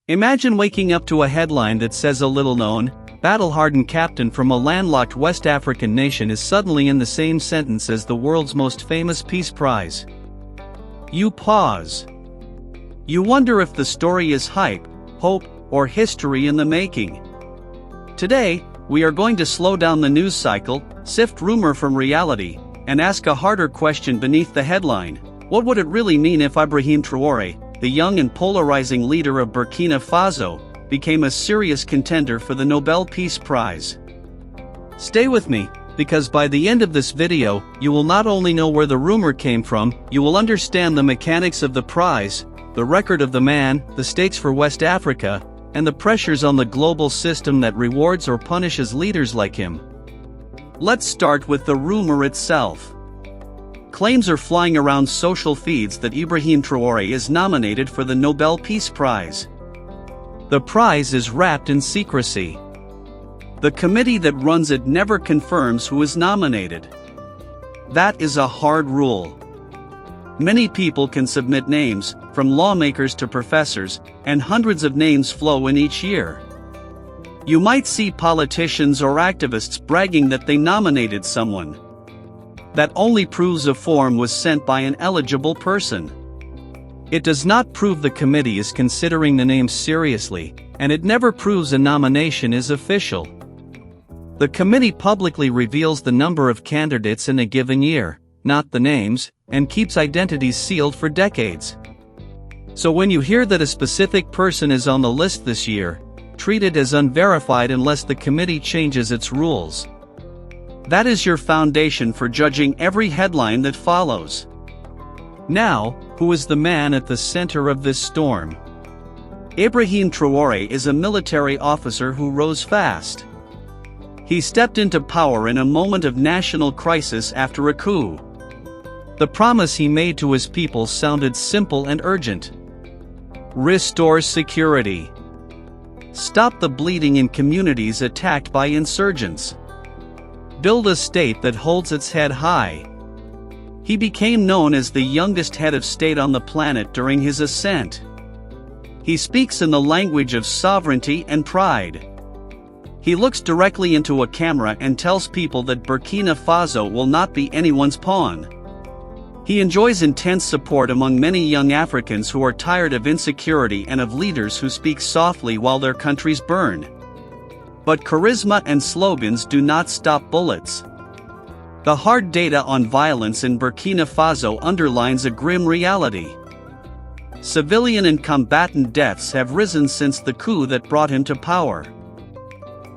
Imagine waking up to a headline that says a little-known, battle-hardened captain from a landlocked West African nation is suddenly in the same sentence as the world's most famous Peace Prize. You pause. You wonder if the story is hype, hope, or history in the making. Today, we are going to slow down the news cycle, sift rumor from reality, and ask a harder question beneath the headline. What would it really mean if Ibrahim Traoré, the young and polarizing leader of Burkina Faso, became a serious contender for the Nobel Peace Prize? Stay with me, because by the end of this video, you will not only know where the rumor came from, you will understand the mechanics of the prize, the record of the man, the stakes for West Africa, and the pressures on the global system that rewards or punishes leaders like him. Let's start with the rumor itself. Claims are flying around social feeds that Ibrahim Traoré is nominated for the Nobel Peace Prize. The prize is wrapped in secrecy. The committee that runs it never confirms who is nominated. That is a hard rule. Many people can submit names, from lawmakers to professors, and hundreds of names flow in each year. You might see politicians or activists bragging that they nominated someone. That only proves a form was sent by an eligible person. It does not prove the committee is considering the names seriously, and it never proves a nomination is official. The committee publicly reveals the number of candidates in a given year, not the names, and keeps identities sealed for decades. So when you hear that a specific person is on the list this year, treat it as unverified unless the committee changes its rules. That is your foundation for judging every headline that follows. Now, who is the man at the center of this storm? Ibrahim Traoré is a military officer who rose fast. He stepped into power in a moment of national crisis after a coup. The promise he made to his people sounded simple and urgent. Restore security. Stop the bleeding in communities attacked by insurgents. Build a state that holds its head high. He became known as the youngest head of state on the planet during his ascent. He speaks in the language of sovereignty and pride. He looks directly into a camera and tells people that Burkina Faso will not be anyone's pawn. He enjoys intense support among many young Africans who are tired of insecurity and of leaders who speak softly while their countries burn. But charisma and slogans do not stop bullets. The hard data on violence in Burkina Faso underlines a grim reality. Civilian and combatant deaths have risen since the coup that brought him to power.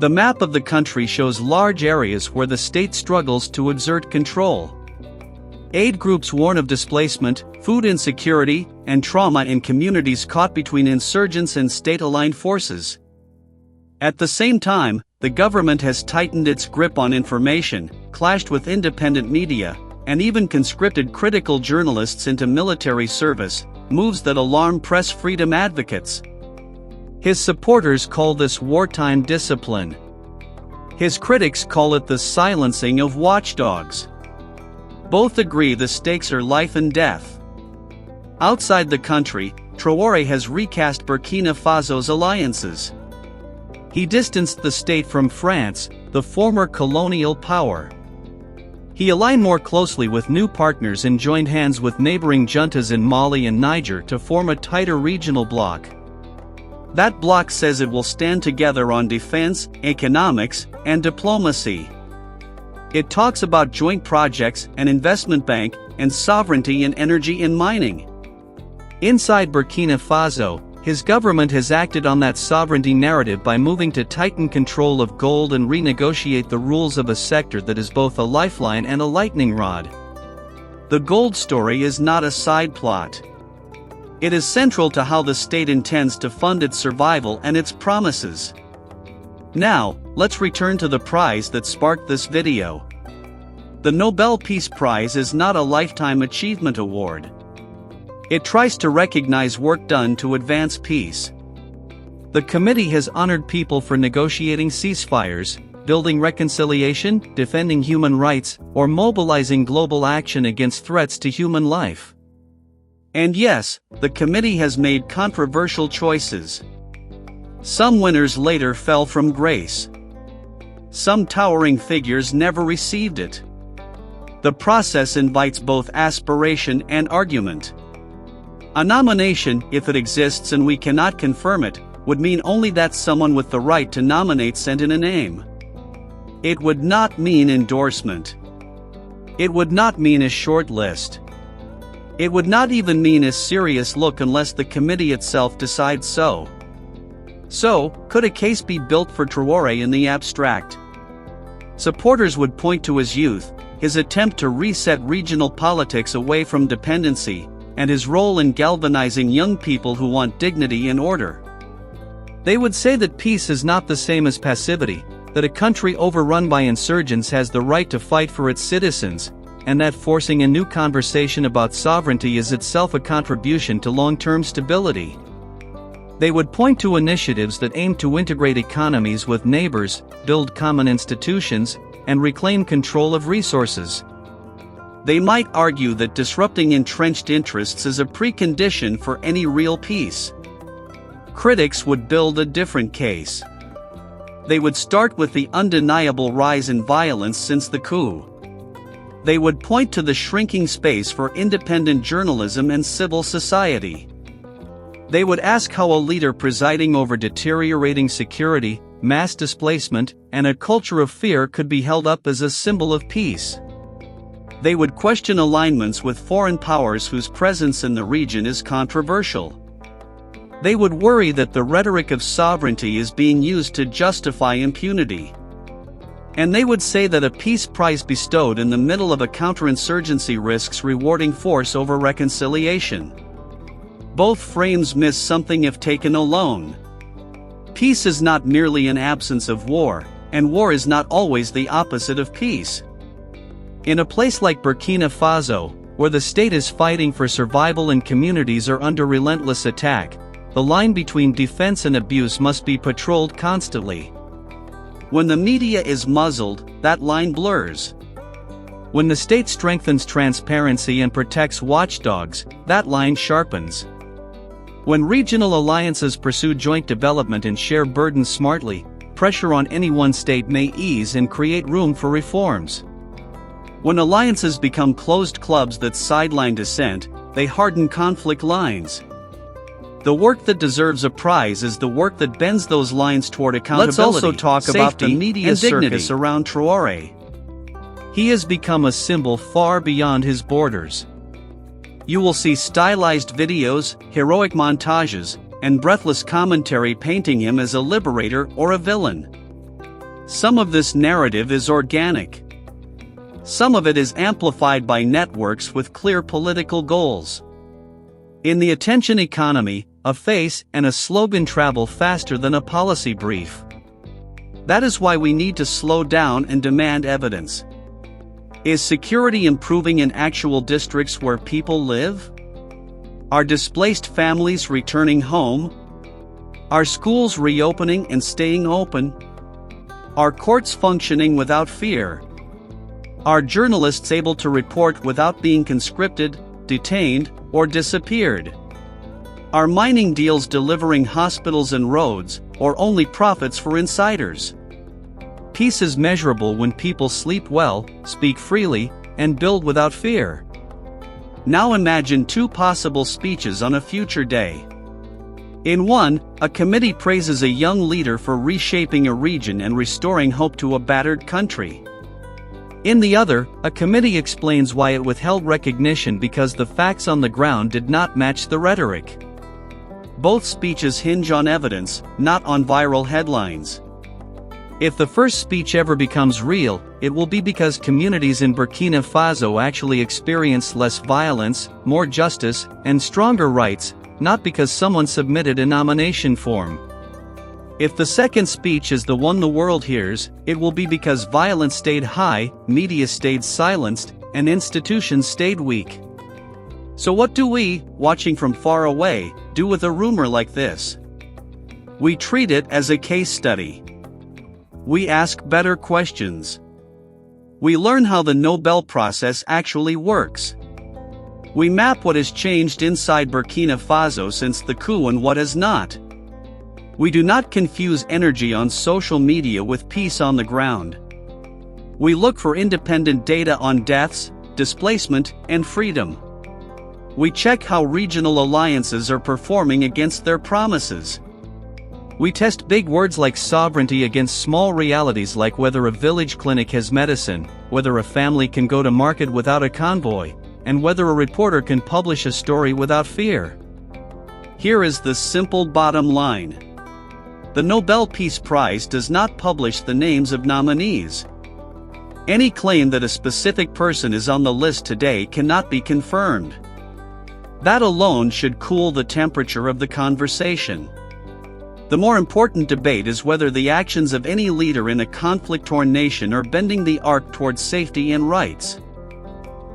The map of the country shows large areas where the state struggles to exert control. Aid groups warn of displacement, food insecurity, and trauma in communities caught between insurgents and state-aligned forces. At the same time, the government has tightened its grip on information, clashed with independent media, and even conscripted critical journalists into military service, moves that alarm press freedom advocates. His supporters call this wartime discipline. His critics call it the silencing of watchdogs. Both agree the stakes are life and death. Outside the country, Traoré has recast Burkina Faso's alliances. He distanced the state from France, the former colonial power. He aligned more closely with new partners and joined hands with neighboring juntas in Mali and Niger to form a tighter regional bloc. That bloc says it will stand together on defense, economics, and diplomacy. It talks about joint projects, an investment bank, and sovereignty in energy and mining. Inside Burkina Faso, his government has acted on that sovereignty narrative by moving to tighten control of gold and renegotiate the rules of a sector that is both a lifeline and a lightning rod. The gold story is not a side plot. It is central to how the state intends to fund its survival and its promises. Now, let's return to the prize that sparked this video. The Nobel Peace Prize is not a lifetime achievement award. It tries to recognize work done to advance peace. The committee has honored people for negotiating ceasefires, building reconciliation, defending human rights, or mobilizing global action against threats to human life. And yes, the committee has made controversial choices. Some winners later fell from grace. Some towering figures never received it. The process invites both aspiration and argument. A nomination, if it exists and we cannot confirm it, would mean only that someone with the right to nominate sent in a name. It would not mean endorsement. It would not mean a short list. It would not even mean a serious look unless the committee itself decides so. So, could a case be built for Traoré in the abstract? Supporters would point to his youth, his attempt to reset regional politics away from dependency, and his role in galvanizing young people who want dignity and order. They would say that peace is not the same as passivity, that a country overrun by insurgents has the right to fight for its citizens, and that forcing a new conversation about sovereignty is itself a contribution to long-term stability. They would point to initiatives that aim to integrate economies with neighbors, build common institutions, and reclaim control of resources. They might argue that disrupting entrenched interests is a precondition for any real peace. Critics would build a different case. They would start with the undeniable rise in violence since the coup. They would point to the shrinking space for independent journalism and civil society. They would ask how a leader presiding over deteriorating security, mass displacement, and a culture of fear could be held up as a symbol of peace. They would question alignments with foreign powers whose presence in the region is controversial. They would worry that the rhetoric of sovereignty is being used to justify impunity. And they would say that a peace prize bestowed in the middle of a counterinsurgency risks rewarding force over reconciliation. Both frames miss something if taken alone. Peace is not merely an absence of war, and war is not always the opposite of peace. In a place like Burkina Faso, where the state is fighting for survival and communities are under relentless attack, the line between defense and abuse must be patrolled constantly. When the media is muzzled, that line blurs. When the state strengthens transparency and protects watchdogs, that line sharpens. When regional alliances pursue joint development and share burdens smartly, pressure on any one state may ease and create room for reforms. When alliances become closed clubs that sideline dissent, they harden conflict lines. The work that deserves a prize is the work that bends those lines toward accountability. Let's also talk about the media circus around Traoré. He has become a symbol far beyond his borders. You will see stylized videos, heroic montages, and breathless commentary painting him as a liberator or a villain. Some of this narrative is organic. Some of it is amplified by networks with clear political goals. In the attention economy, a face and a slogan travel faster than a policy brief. That is why we need to slow down and demand evidence. Is security improving in actual districts where people live? Are displaced families returning home? Are schools reopening and staying open? Are courts functioning without fear? Are journalists able to report without being conscripted, detained, or disappeared? Are mining deals delivering hospitals and roads, or only profits for insiders? Peace is measurable when people sleep well, speak freely, and build without fear. Now imagine two possible speeches on a future day. In one, a committee praises a young leader for reshaping a region and restoring hope to a battered country. In the other, a committee explains why it withheld recognition because the facts on the ground did not match the rhetoric. Both speeches hinge on evidence, not on viral headlines. If the first speech ever becomes real, it will be because communities in Burkina Faso actually experienced less violence, more justice, and stronger rights, not because someone submitted a nomination form. If the second speech is the one the world hears, it will be because violence stayed high, media stayed silenced, and institutions stayed weak. So what do we, watching from far away, do with a rumor like this? We treat it as a case study. We ask better questions. We learn how the Nobel process actually works. We map what has changed inside Burkina Faso since the coup and what has not. We do not confuse energy on social media with peace on the ground. We look for independent data on deaths, displacement, and freedom. We check how regional alliances are performing against their promises. We test big words like sovereignty against small realities like whether a village clinic has medicine, whether a family can go to market without a convoy, and whether a reporter can publish a story without fear. Here is the simple bottom line. The Nobel Peace Prize does not publish the names of nominees. Any claim that a specific person is on the list today cannot be confirmed. That alone should cool the temperature of the conversation. The more important debate is whether the actions of any leader in a conflict-torn nation are bending the arc towards safety and rights.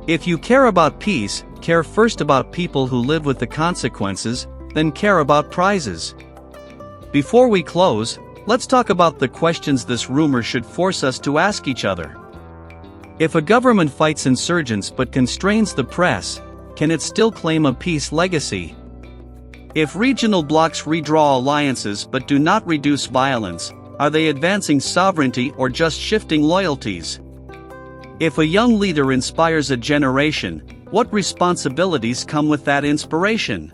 If you care about peace, care first about people who live with the consequences, then care about prizes. Before we close, let's talk about the questions this rumor should force us to ask each other. If a government fights insurgents but constrains the press, can it still claim a peace legacy? If regional blocs redraw alliances but do not reduce violence, are they advancing sovereignty or just shifting loyalties? If a young leader inspires a generation, what responsibilities come with that inspiration?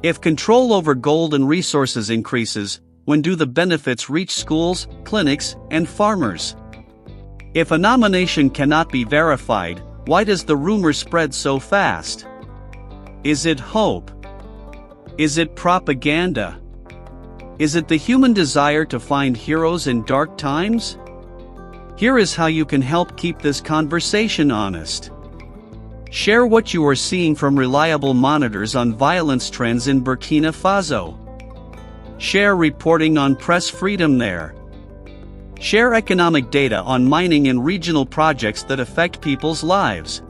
If control over gold and resources increases, when do the benefits reach schools, clinics, and farmers? If a nomination cannot be verified, why does the rumor spread so fast? Is it hope? Is it propaganda? Is it the human desire to find heroes in dark times? Here is how you can help keep this conversation honest. Share what you are seeing from reliable monitors on violence trends in Burkina Faso. Share reporting on press freedom there. Share economic data on mining and regional projects that affect people's lives.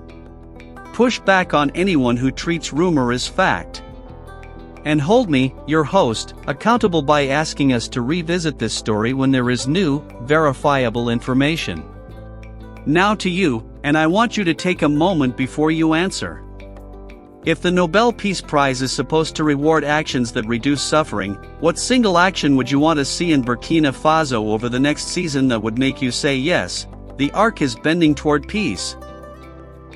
Push back on anyone who treats rumor as fact. And hold me, your host, accountable by asking us to revisit this story when there is new, verifiable information. Now to you, and I want you to take a moment before you answer. If the Nobel Peace Prize is supposed to reward actions that reduce suffering, what single action would you want to see in Burkina Faso over the next season that would make you say yes, the arc is bending toward peace?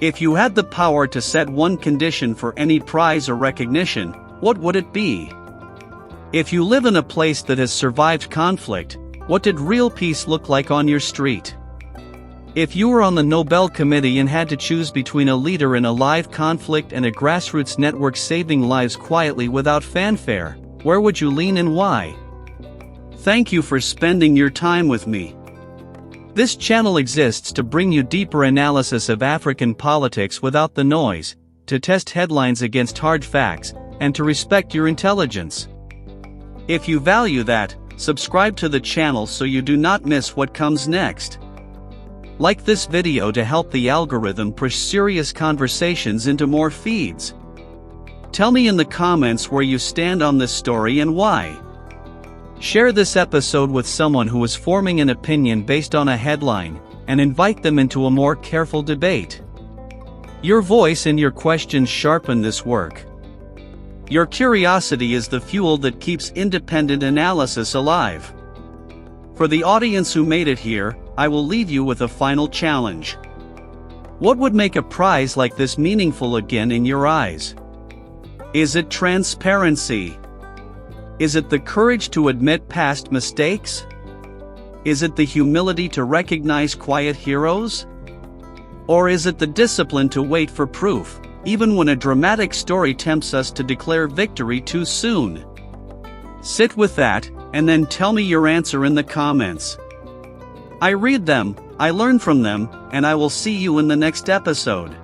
If you had the power to set one condition for any prize or recognition, what would it be? If you live in a place that has survived conflict, what did real peace look like on your street? If you were on the Nobel Committee and had to choose between a leader in a live conflict and a grassroots network saving lives quietly without fanfare, where would you lean and why? Thank you for spending your time with me. This channel exists to bring you deeper analysis of African politics without the noise, to test headlines against hard facts, and to respect your intelligence. If you value that, subscribe to the channel so you do not miss what comes next. Like this video to help the algorithm push serious conversations into more feeds. Tell me in the comments where you stand on this story and why. Share this episode with someone who is forming an opinion based on a headline, and invite them into a more careful debate. Your voice and your questions sharpen this work. Your curiosity is the fuel that keeps independent analysis alive. For the audience who made it here, I will leave you with a final challenge. What would make a prize like this meaningful again in your eyes? Is it transparency? Is it the courage to admit past mistakes? Is it the humility to recognize quiet heroes? Or is it the discipline to wait for proof, even when a dramatic story tempts us to declare victory too soon? Sit with that, and then tell me your answer in the comments. I read them, I learn from them, and I will see you in the next episode.